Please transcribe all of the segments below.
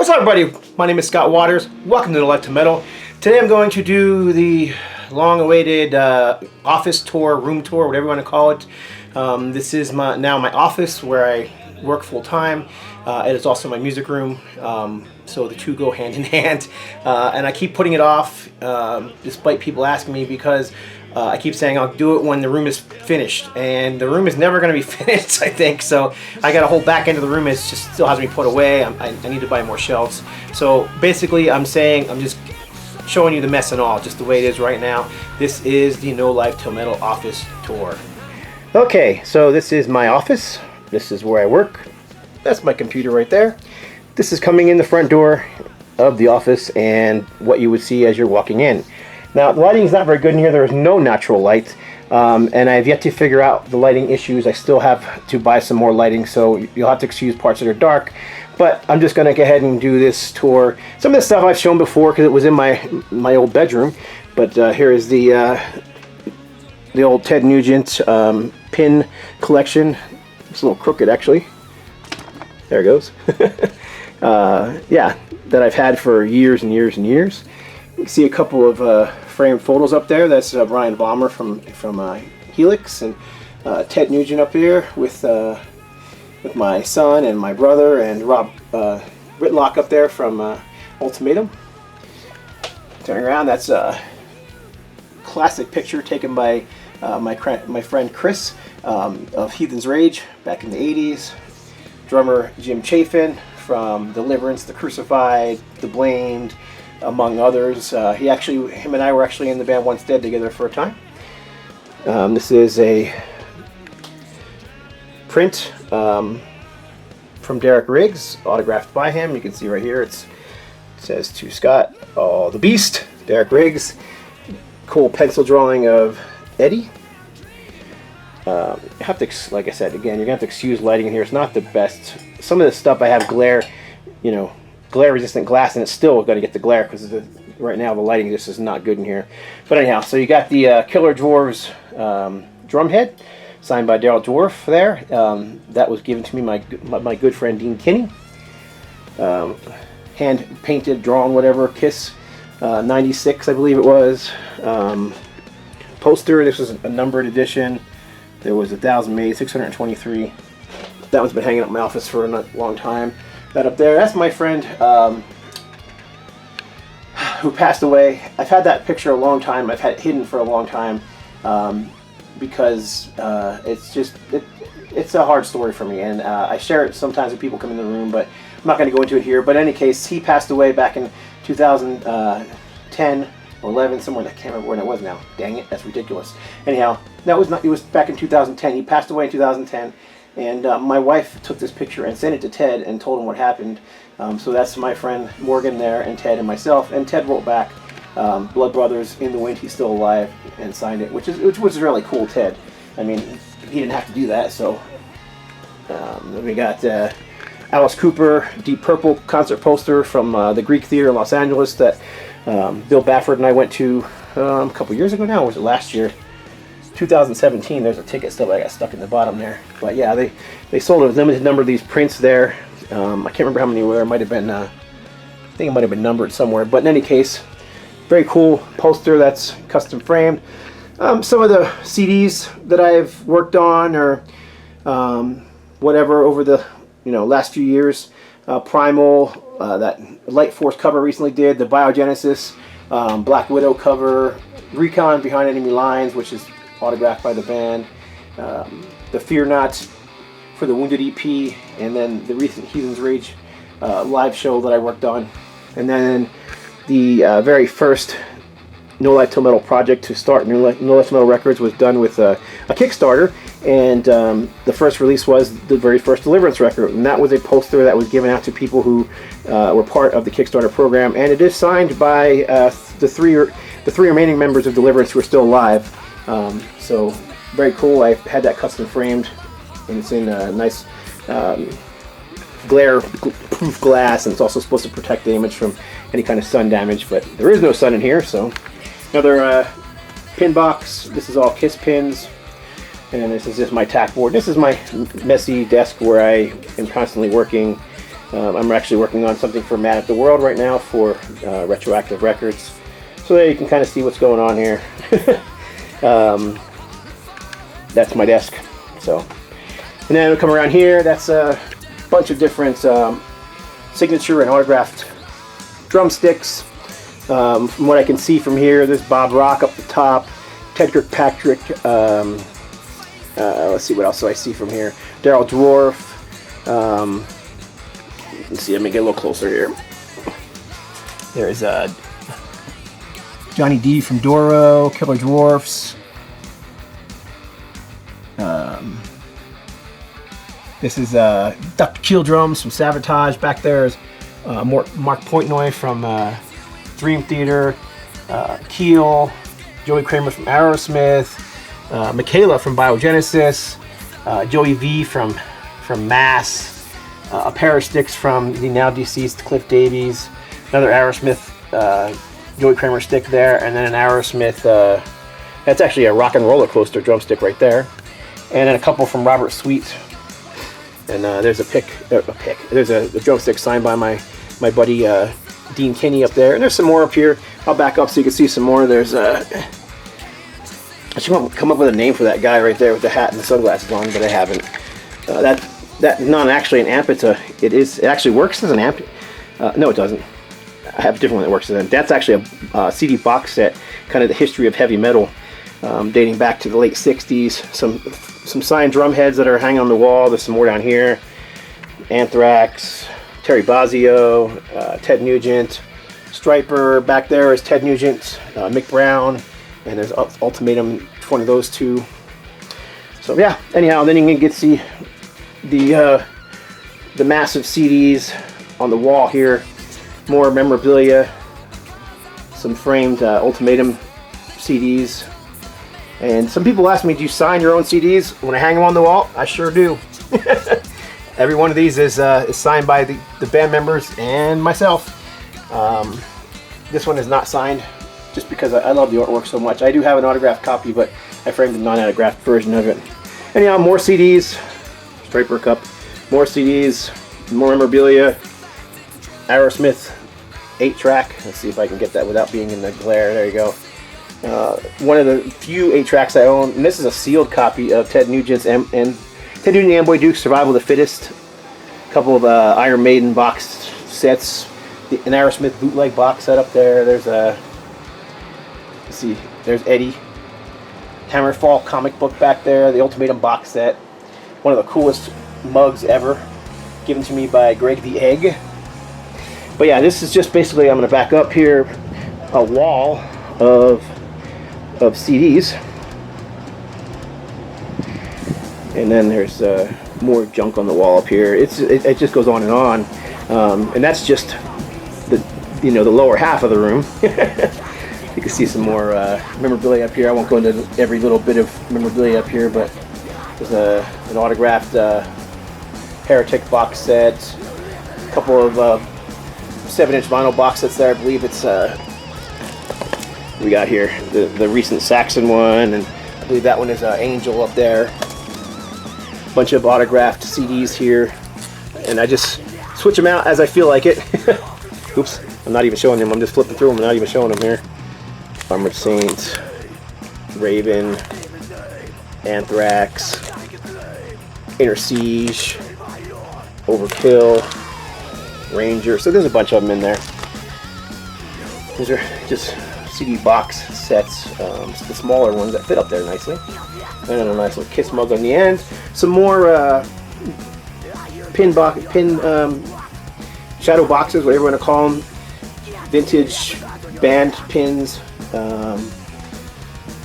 What's up, everybody? My name is Scott Waters. Welcome to NoLifeTilMetal. Today I'm going to do the long-awaited office tour, room tour, whatever you want to call it. This is now my office where I work full-time. It is also my music room, so the two go hand in hand. And I keep putting it off, despite people asking me, because I keep saying I'll do it when the room is finished, and the room is never going to be finished, I think. So I got a whole back end of the room. It's just still has to be put away. I need to buy more shelves. So basically, I'm just showing you the mess and all, just the way it is right now. This is the NoLifeTilMetal office tour. Okay, so this is my office. This is where I work. That's my computer right there. This is coming in the front door of the office and what you would see as you're walking in. Now, the lighting is not very good in here. There is no natural light, and I have yet to figure out the lighting issues. I still have to buy some more lighting, so you'll have to excuse parts that are dark. But I'm just going to go ahead and do this tour. Some of the stuff I've shown before because it was in my old bedroom. But here is the old Ted Nugent pin collection. It's a little crooked, actually. There it goes. Yeah, that I've had for years and years and years. You can see a couple of framed photos up there. That's Brian Balmer from Helix, and Ted Nugent up here with my son and my brother, and Rob Whitlock up there from Ultimatum. Turning around, that's a classic picture taken by my friend Chris of Heathen's Rage back in the 80s. Drummer Jim Chafin from Deliverance, The Crucified, The Blamed, among others. Him and I were actually in the band Once Dead together for a time. This is a print from Derek Riggs, autographed by him. You can see right here it says to Scott, "Oh, the Beast," Derek Riggs. Cool pencil drawing of Eddie. You have to, like I said, again, you're gonna have to excuse lighting in here. It's not the best. Some of this stuff I have glare resistant glass, and it's still going to get the glare because right now the lighting just is not good in here. But anyhow, so you got the Killer Dwarves drum head signed by Daryl Dwarf there. That was given to me my good friend Dean Kinney. Hand painted, drawn, whatever, Kiss 96, I believe it was. Poster. This was a numbered edition. There was 1,000 made, 623. That one's been hanging up in my office for a long time. That up there, that's my friend who passed away. I've had that picture a long time. I've had it hidden for a long time because it's a hard story for me, and I share it sometimes when people come in the room, but I'm not going to go into it here. But in any case, he passed away back in 2010 or 11, somewhere. I can't remember when it was now. Dang it, that's ridiculous. Anyhow, it was back in 2010. He passed away in 2010. And my wife took this picture and sent it to Ted and told him what happened. So that's my friend Morgan there, and Ted and myself. And Ted wrote back, "Blood Brothers, in the wind, he's still alive," and signed it, which was really cool, Ted. I mean, he didn't have to do that. So we got Alice Cooper, Deep Purple concert poster from the Greek Theater in Los Angeles that Bill Bafford and I went to a couple years ago now. Or was it last year? 2017. There's a ticket still that I got stuck in the bottom there. But yeah, they sold a limited number of these prints there. I can't remember how many were. It might have been, I think it might have been numbered somewhere. But in any case, very cool poster that's custom framed. Some of the CDs that I've worked on or whatever over the last few years. Primal, that Light Force cover recently did, the Biogenesis, Black Widow cover, Recon Behind Enemy Lines, which is autographed by the band, the Fear Not for the Wounded EP, and then the recent Heathen's Rage live show that I worked on. And then the very first NoLifeTilMetal project to start NoLifeTilMetal Records was done with a Kickstarter, and the first release was the very first Deliverance record, and that was a poster that was given out to people who were part of the Kickstarter program, and it is signed by the three remaining members of Deliverance who are still alive. So very cool. I had that custom framed, and it's in a nice glare-proof glass, and it's also supposed to protect the image from any kind of sun damage, but there is no sun in here. So another pin box. This is all Kiss pins, and this is just my tack board. This is my messy desk where I am constantly working I'm actually working on something for Mad at the World right now for Retroactive Records. So there you can kind of see what's going on here. That's my desk. So, and then we'll come around here. That's a bunch of different signature and autographed drumsticks. From what I can see from here, there's Bob Rock up the top, Ted Kirkpatrick. Let's see, what else do I see from here? Daryl Dwarf. Let's see, let me get a little closer here. There's Johnny D from Doro, Killer Dwarfs. This is Dr. Keel Drums from Sabotage. Back there is Mark Portnoy from Dream Theater, Keel, Joey Kramer from Aerosmith, Michaela from Biogenesis, Joey V from Mass, a pair of sticks from the now deceased Cliff Davies, another Aerosmith Joey Kramer stick there, and then an Aerosmith, that's actually a Rock and Roller Coaster drumstick right there, and then a couple from Robert Sweet. And there's there's a drumstick signed by my buddy Dean Kinney up there, and there's some more up here. I'll back up so you can see some more. There's I should come up with a name for that guy right there with the hat and the sunglasses on, but I haven't. That's not actually an amp. It actually works as an amp. No, it doesn't. I have a different one that works as an amp. That's actually a CD box set, kind of the history of heavy metal, dating back to the late '60s. Some signed drum heads that are hanging on the wall. There's some more down here. Anthrax, Terry Bozzio, Ted Nugent, Striper. Back there is Ted Nugent, Mick Brown, and there's Ultimatum, one of those two. So yeah, anyhow, then you can get to see the massive CDs on the wall here. More memorabilia, some framed Ultimatum CDs. And some people ask me, do you sign your own CDs when I hang them on the wall? I sure do. Every one of these is signed by the band members and myself. This one is not signed just because I love the artwork so much. I do have an autographed copy, but I framed a non-autographed version of it. Anyhow, more CDs, Striper Cup, more CDs, more memorabilia, Aerosmith 8-track. Let's see if I can get that without being in the glare. There you go. One of the few 8-tracks I own, and this is a sealed copy of Ted Nugent's and Ted Nugent and Amboy Duke's Survival of the Fittest. A couple of Iron Maiden box sets, an Aerosmith bootleg box set up there. There's let's see, there's Eddie. Hammerfall comic book back there, the Ultimatum box set. One of the coolest mugs ever, given to me by Greg the Egg. But yeah, this is just basically, I'm going to back up here, a wall of CDs, and then there's more junk on the wall up here. It just goes on, and that's just the lower half of the room. You can see some more memorabilia up here. I won't go into every little bit of memorabilia up here, but there's an autographed Heretic box set, a couple of 7-inch vinyl box sets there. I believe it's we got here the recent Saxon one, and I believe that one is Angel up there. Bunch of autographed CDs here, and I just switch them out as I feel like it. Oops, I'm not even showing them. I'm just flipping through them and not even showing them here. Armored Saint, Raven, Anthrax, Inner Siege, Overkill, Ranger. So there's a bunch of them in there. These are just CD box sets, the smaller ones that fit up there nicely. And then a nice little Kiss mug on the end. Some more pin shadow boxes, whatever you want to call them. Vintage band pins.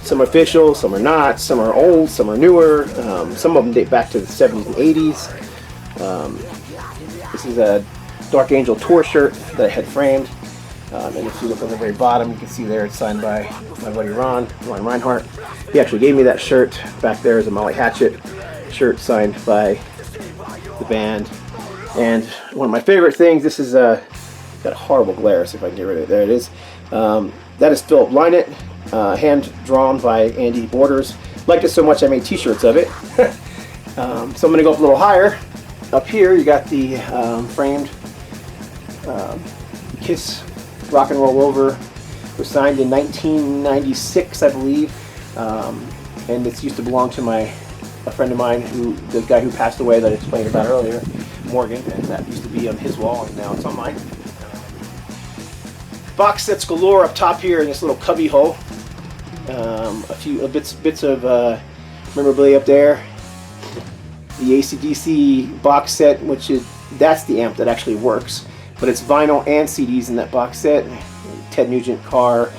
Some are official, some are not. Some are old, some are newer. Some of them date back to the 70s and 80s. This is a Dark Angel tour shirt that I had framed. And if you look on the very bottom, you can see there it's signed by my buddy Ron Reinhardt. He actually gave me that shirt. Back there is a Molly Hatchet shirt signed by the band. And one of my favorite things, this is got a horrible glare, so if I can get rid of it, there it is. That is Philip Lynott, hand drawn by Andy Borders. Liked it so much I made t-shirts of it. So I'm going to go up a little higher. up here you got the framed Kiss Rock and Roll Over. It was signed in 1996, I believe, and it used to belong to a friend of mine, the guy who passed away that I explained about earlier, Morgan, and that used to be on his wall, and now it's on mine. Box sets galore up top here in this little cubby hole. A few bits of memorabilia up there. The AC/DC box set, that's the amp that actually works, but it's vinyl and CDs in that box set. Ted Nugent car.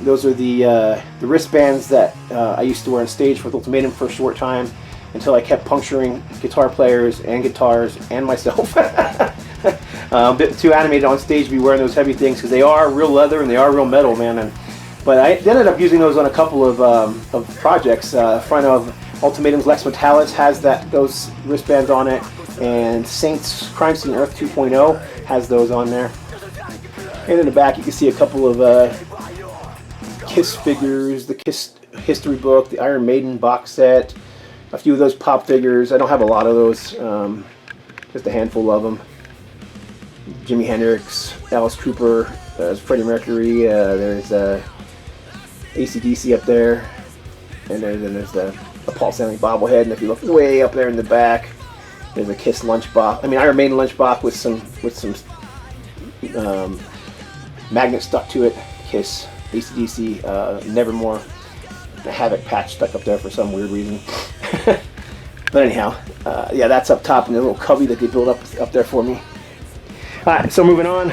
Those are the wristbands that I used to wear on stage with Ultimatum for a short time, until I kept puncturing guitar players and guitars and myself. A bit too animated on stage to be wearing those heavy things, because they are real leather and they are real metal, man. But I ended up using those on a couple of projects. Front of Ultimatum's Lex Metallis has those wristbands on it, and Saints Crime Scene Earth 2.0 has those on there. And in the back you can see a couple of Kiss figures, the Kiss history book, the Iron Maiden box set, a few of those pop figures. I don't have a lot of those, just a handful of them. Jimi Hendrix, Alice Cooper, Freddie Mercury, there's AC/DC up there, and then there's the Paul Stanley bobblehead, and if you look way up there in the back, there's a Kiss lunchbox. I mean, Iron Maiden lunchbox with some magnets stuck to it. Kiss, AC/DC, Nevermore, the Havoc patch stuck up there for some weird reason. But anyhow, yeah, that's up top in the little cubby that they built up there for me. Alright, so moving on.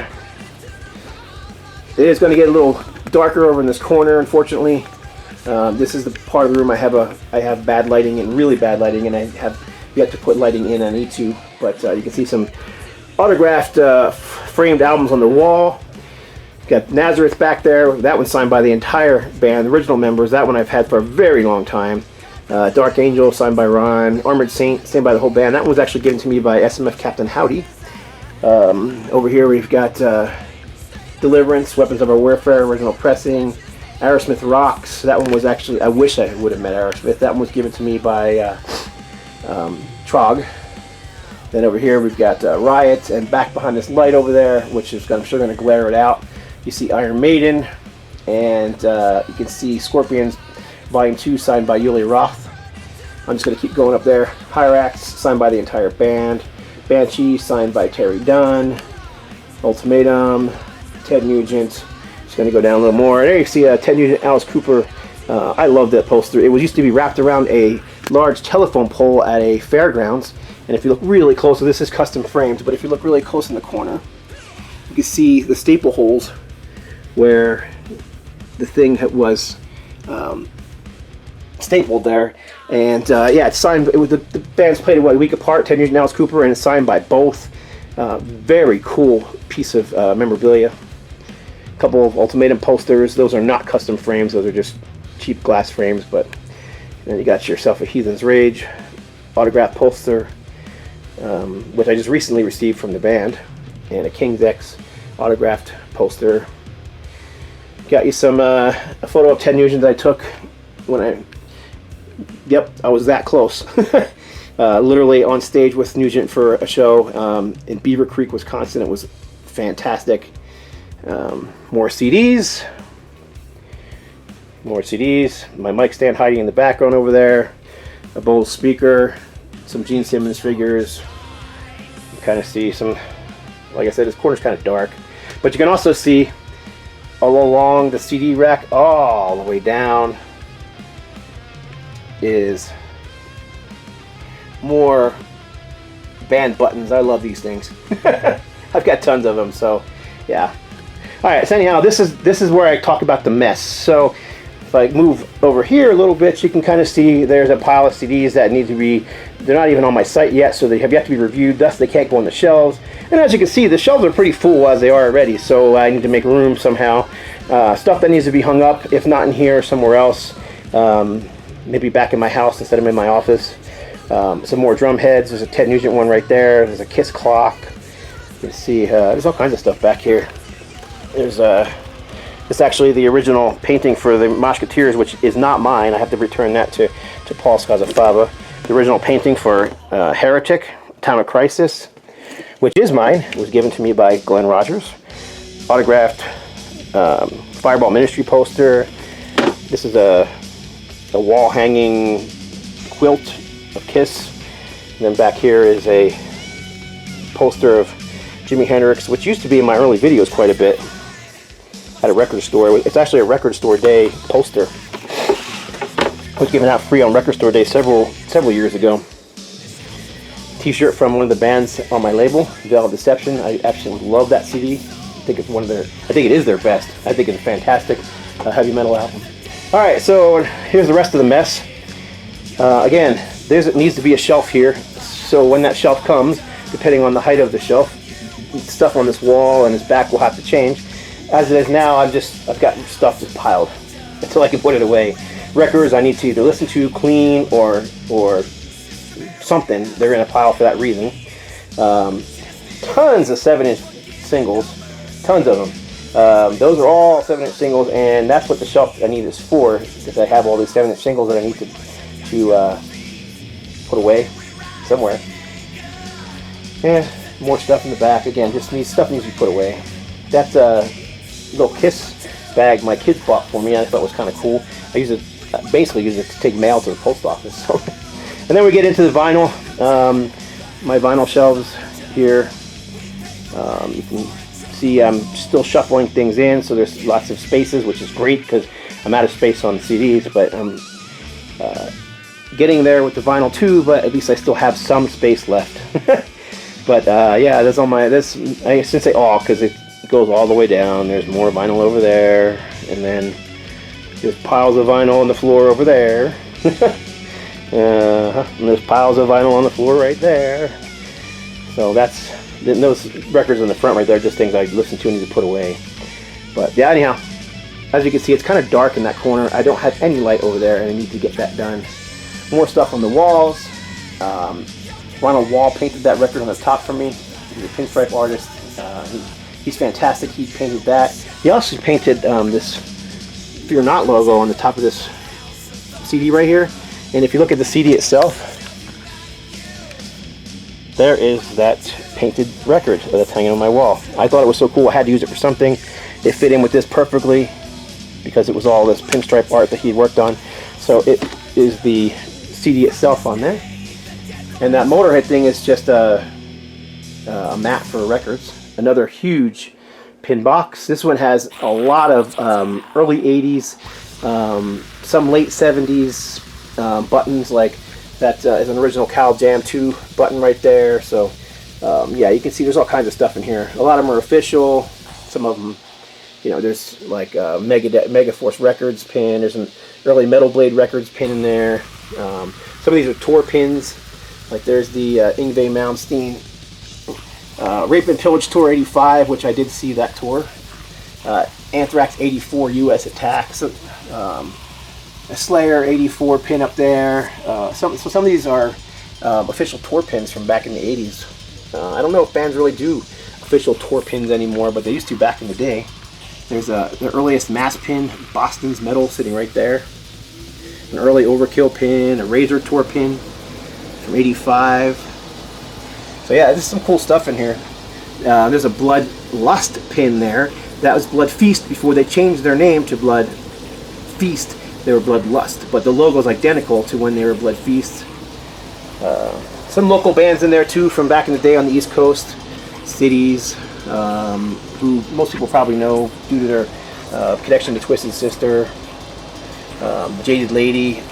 It is going to get a little darker over in this corner, unfortunately. This is the part of the room I have bad lighting, and really bad lighting, and I have yet to put lighting in. I need to, but you can see some autographed framed albums on the wall. Got Nazareth back there. That one's signed by the entire band, the original members. That one I've had for a very long time. Dark Angel, signed by Ron. Armored Saint, signed by the whole band. That one was actually given to me by SMF Captain Howdy. Over here we've got Deliverance, Weapons of Our Warfare, original pressing. Aerosmith Rocks. That one was actually, I wish I would have met Aerosmith. That one was given to me by Trog. Then over here we've got Riot, and back behind this light over there, which is I'm sure going to glare it out, you see Iron Maiden, and you can see Scorpions Volume 2 signed by Uli Roth. I'm just going to keep going up there. Hyrax signed by the entire band. Banshee signed by Terry Dunn. Ultimatum, Ted Nugent. Just going to go down a little more. There you see Ted Nugent, Alice Cooper. I love that poster. It used to be wrapped around a large telephone pole at a fairgrounds. And if you look really close, so this is custom framed, but if you look really close in the corner, you can see the staple holes where the thing was stapled there. And yeah, it's signed. The bands played a week apart, Ted Nugent and Alice Cooper, and it's signed by both. Very cool piece of memorabilia. A couple of Ultimatum posters. Those are not custom frames. Those are just cheap glass frames. But then you got yourself a Heathen's Rage autograph poster, which I just recently received from the band, and a King's X autographed poster. Got you some a photo of Ted Nugent that I took when I was that close. Literally on stage with Nugent for a show in Beaver Creek, Wisconsin. It was fantastic. More CDs. More CDs. My mic stand hiding in the background over there. A Bose speaker. Some Gene Simmons figures. You kind of see some, like I said, this corner's kind of dark. But you can also see all along the CD rack, all the way down, is more band buttons. I love these things. I've got tons of them, so yeah. Alright, so anyhow, this is where I talk about the mess. So if I move over here a little bit, you can kind of see there's a pile of CDs that need to be, they're not even on my site yet, so they have yet to be reviewed, thus they can't go on the shelves. And as you can see, the shelves are pretty full as they are already, so I need to make room somehow. Stuff that needs to be hung up, if not in here, somewhere else. Maybe back in my house instead of in my office. Some more drum heads. There's a Ted Nugent one right there. There's a Kiss clock. You can see there's all kinds of stuff back here. There's it's actually the original painting for the Musketeers, which is not mine. I have to return that to Paul Scazafava. The original painting for Heretic, Time of Crisis, which is mine. It was given to me by Glenn Rogers. Autographed Fireball Ministry poster. This is a wall hanging quilt of Kiss. And then back here is a poster of Jimi Hendrix, which used to be in my early videos quite a bit at a record store. It's actually a Record Store Day poster. It was given out free on Record Store Day several years ago. T-shirt from one of the bands on my label, Veil of Deception. I absolutely love that CD. I think it's one of their, I think it is their best. I think it's a fantastic heavy metal album. All right, so here's the rest of the mess. Again, it needs to be a shelf here. So when that shelf comes, depending on the height of the shelf, stuff on this wall and this back will have to change. As it is now, I've got stuff just piled until I can put it away. Records I need to either listen to, clean, or something. They're in a pile for that reason. Tons of 7-inch singles, tons of them. Those are all 7-inch singles, and that's what the shelf I need is for, because I have all these 7-inch singles that I need to put away somewhere. Yeah, more stuff in the back. Again, stuff needs to be put away. That's a little Kiss bag my kids bought for me. I thought it was kind of cool. I basically use it to take mail to the post office. And then we get into the vinyl. My vinyl shelves here. You can see I'm still shuffling things in, so there's lots of spaces, which is great because I'm out of space on CDs, but I'm getting there with the vinyl too, but at least I still have some space left. But yeah, that's on my, I shouldn't say all, because it goes all the way down. There's more vinyl over there, and then there's piles of vinyl on the floor over there. And there's piles of vinyl on the floor right there. So those records in the front right there are just things I listen to and need to put away. But yeah, anyhow, as you can see, it's kind of dark in that corner. I don't have any light over there, and I need to get that done. More stuff on the walls. Ronald Wall painted that record on the top for me. He's a pinstripe artist. He's fantastic. He painted that. He also painted this Fear Not logo on the top of this CD right here. And if you look at the CD itself, there is that painted record that's hanging on my wall. I thought it was so cool. I had to use it for something. It fit in with this perfectly because it was all this pinstripe art that he worked on. So it is the CD itself on there. And that Motorhead thing is just a mat for records. Another huge pin box. This one has a lot of early 80s, some late 70s buttons, like that is an original Cal Jam 2 button right there. So yeah, you can see there's all kinds of stuff in here. A lot of them are official. Some of them, you know, there's like Megaforce Records pin. There's an early Metal Blade Records pin in there. Some of these are tour pins. Like there's the Yngwie Malmsteen Rape and Pillage Tour 85, which I did see that tour. Anthrax 84 US Attack. So, a Slayer 84 pin up there. So some of these are official tour pins from back in the 80s. I don't know if bands really do official tour pins anymore, but they used to back in the day. There's the earliest Mass pin, Boston's Metal, sitting right there. An early Overkill pin, a Razor tour pin from 85. So yeah, there's some cool stuff in here. There's a Blood Lust pin there. That was Blood Feast before they changed their name to Blood Feast. They were Blood Lust, but the logo's identical to when they were Blood Feast. Some local bands in there too from back in the day on the East Coast. Cities, who most people probably know due to their connection to Twisted Sister. Jaded Lady,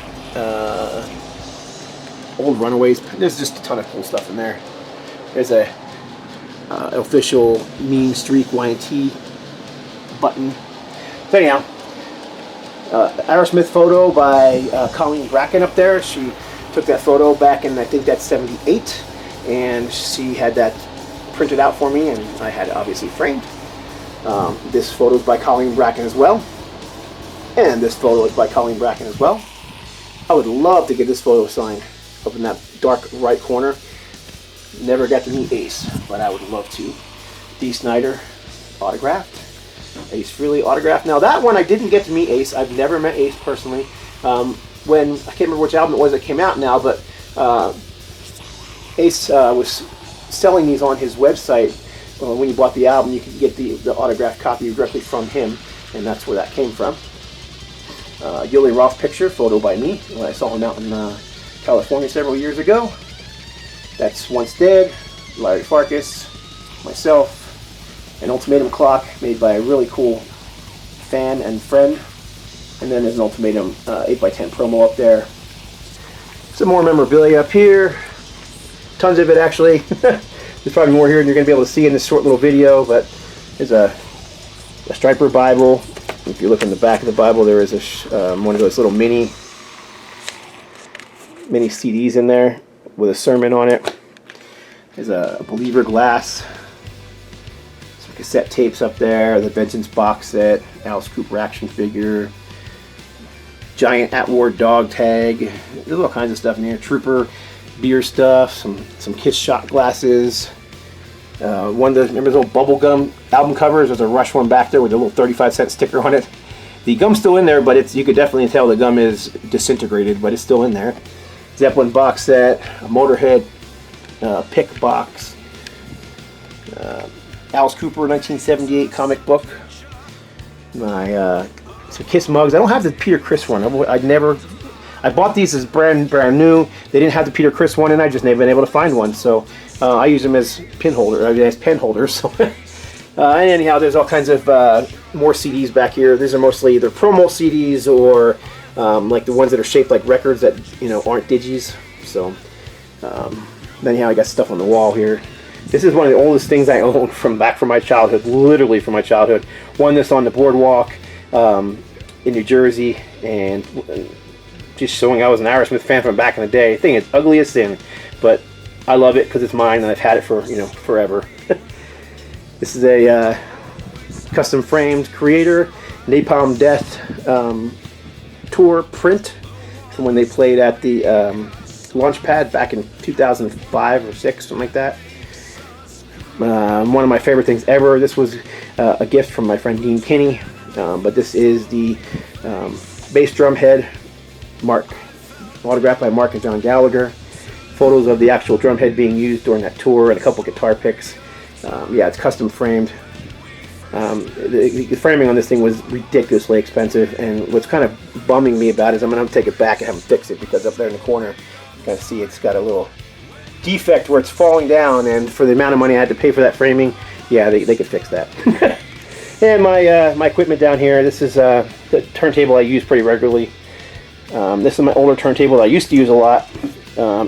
Old Runaways. There's just a ton of cool stuff in there. There's a official Mean Streak YT button. So anyhow, Aerosmith photo by Colleen Bracken up there. She took that photo back in, I think that's 78, and she had that printed out for me, and I had it obviously framed. This photo is by Colleen Bracken as well. And this photo is by Colleen Bracken as well. I would love to get this photo signed up in that dark right corner. Never got to meet Ace, but I would love to. Dee Snider, autographed. Ace Frehley, autographed. Now that one I didn't get to meet Ace. I've never met Ace personally. When, I can't remember which album it was that came out now, but Ace was selling these on his website. When you bought the album, you could get the autographed copy directly from him, and that's where that came from. Yuli Roth picture, photo by me, when I saw him out in California several years ago. That's Once Dead, Larry Farkas, myself, an Ultimatum clock made by a really cool fan and friend. And then there's an Ultimatum 8x10 promo up there. Some more memorabilia up here. Tons of it, actually. There's probably more here than you're going to be able to see in this short little video, but there's a Striper Bible. If you look in the back of the Bible, there is one of those little mini CDs in there with a sermon on it. There's a Believer glass. Some cassette tapes up there. The Vengeance box set. Alice Cooper action figure. Giant At War dog tag. There's all kinds of stuff in here. Trooper beer stuff. Some Kiss shot glasses. One of those, remember those old bubblegum album covers? There's a Rush one back there with a little 35-cent sticker on it. The gum's still in there, but you could definitely tell the gum is disintegrated, but it's still in there. Zeppelin box set, a Motorhead pick box, Alice Cooper 1978 comic book, my some Kiss mugs. I don't have the Peter Criss one. I bought these as brand new. They didn't have the Peter Criss one, and I just never been able to find one. So I use them as pen holders. So and anyhow, there's all kinds of more CDs back here. These are mostly either promo CDs or like the ones that are shaped like records that aren't digis. So anyhow, I got stuff on the wall here. This is one of the oldest things I own from my childhood, literally from my childhood. Won this on the boardwalk in New Jersey, and just showing I was an Aerosmith fan from back in the day. The thing is ugly as sin, but I love it because it's mine and I've had it for forever. This is a custom framed Creator Napalm Death tour print from when they played at the Launchpad back in 2005 or 6, something like that. One of my favorite things ever. This was a gift from my friend Dean Kinney, but this is the bass drum head, autographed by Mark and John Gallagher. Photos of the actual drum head being used during that tour and a couple guitar picks. Yeah, it's custom framed. The framing on this thing was ridiculously expensive, and what's kind of bumming me about it is I'm going to take it back and have them fix it, because up there in the corner you can see it's got a little defect where it's falling down, and for the amount of money I had to pay for that framing, yeah, they could fix that. And my equipment down here, this is the turntable I use pretty regularly. This is my older turntable that I used to use a lot.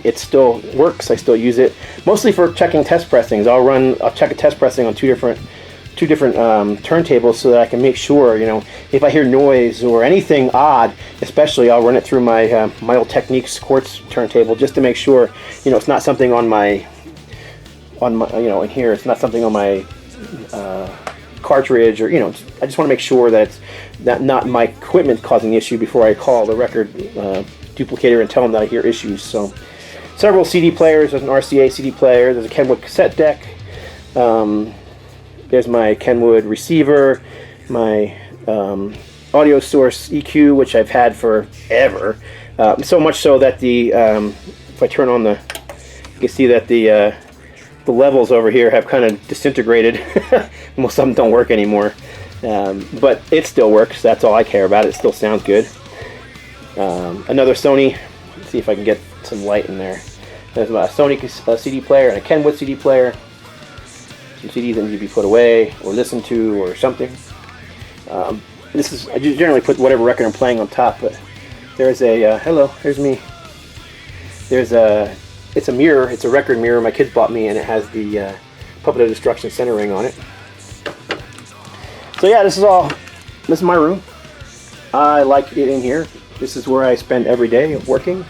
It still works. I still use it mostly for checking test pressings. I'll check a test pressing on two different turntables so that I can make sure, if I hear noise or anything odd, especially, I'll run it through my my old Techniques quartz turntable just to make sure, it's not something on my in here. It's not something on my cartridge, or I just want to make sure that it's not my equipment causing the issue before I call the record duplicator and tell them that I hear issues. So several CD players. There's an RCA CD player. There's a Kenwood cassette deck. There's my Kenwood receiver, my audio source EQ, which I've had forever. So much so that if I turn on you can see that the levels over here have kind of disintegrated. Most of them don't work anymore. But it still works. That's all I care about. It still sounds good. Another Sony. Let's see if I can get some light in there. There's a Sony CD player and a Kenwood CD player. Some CDs that need to be put away or listened to or something. I just generally put whatever record I'm playing on top. But there's a hello. Here's me. It's a mirror. It's a record mirror my kids bought me, and it has the Puppet of Destruction centering on it. So yeah, this is my room. I like it in here. This is where I spend every day working.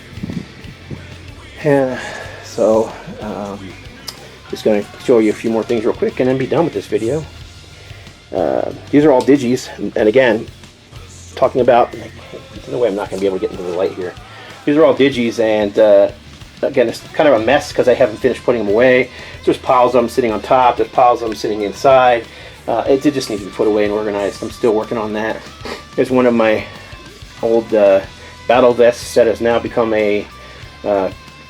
So just going to show you a few more things real quick and then be done with this video. These are all digis, and again, talking about, there's no way I'm not going to be able to get into the light here. These are all digis, and again, it's kind of a mess because I haven't finished putting them away. There's piles of them sitting on top, there's piles of them sitting inside. It just needs to be put away and organized. I'm still working on that. There's one of my old battle vests that has now become a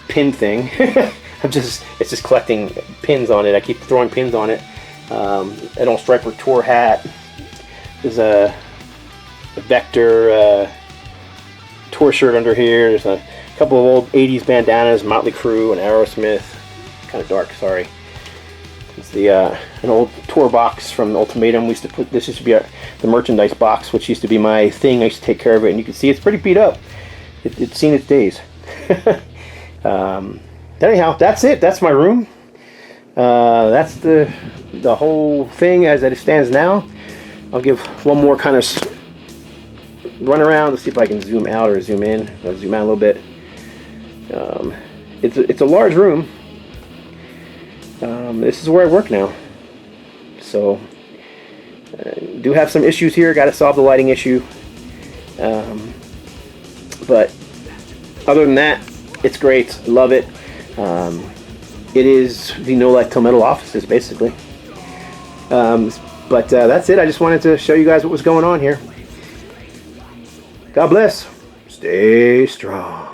pin thing. it's just collecting pins on it. I keep throwing pins on it. An old Striper tour hat. There's a Vector tour shirt under here. There's a couple of old 80s bandanas, Motley Crue and Aerosmith. Kind of dark, sorry. It's the an old tour box from Ultimatum. We used to put this used to be the merchandise box, which used to be my thing. I used to take care of it, and you can see it's pretty beat up. It's seen its days. Anyhow, that's it. That's my room. That's the whole thing as it stands now. I'll give one more kind of run around. Let's see if I can zoom out or zoom in. I'll zoom out a little bit. It's a large room. This is where I work now. So, do have some issues here. Got to solve the lighting issue. But other than that, it's great. Love it. It is the NoLifeTilMetal offices, basically. But that's it. I just wanted to show you guys what was going on here. God bless. Stay strong.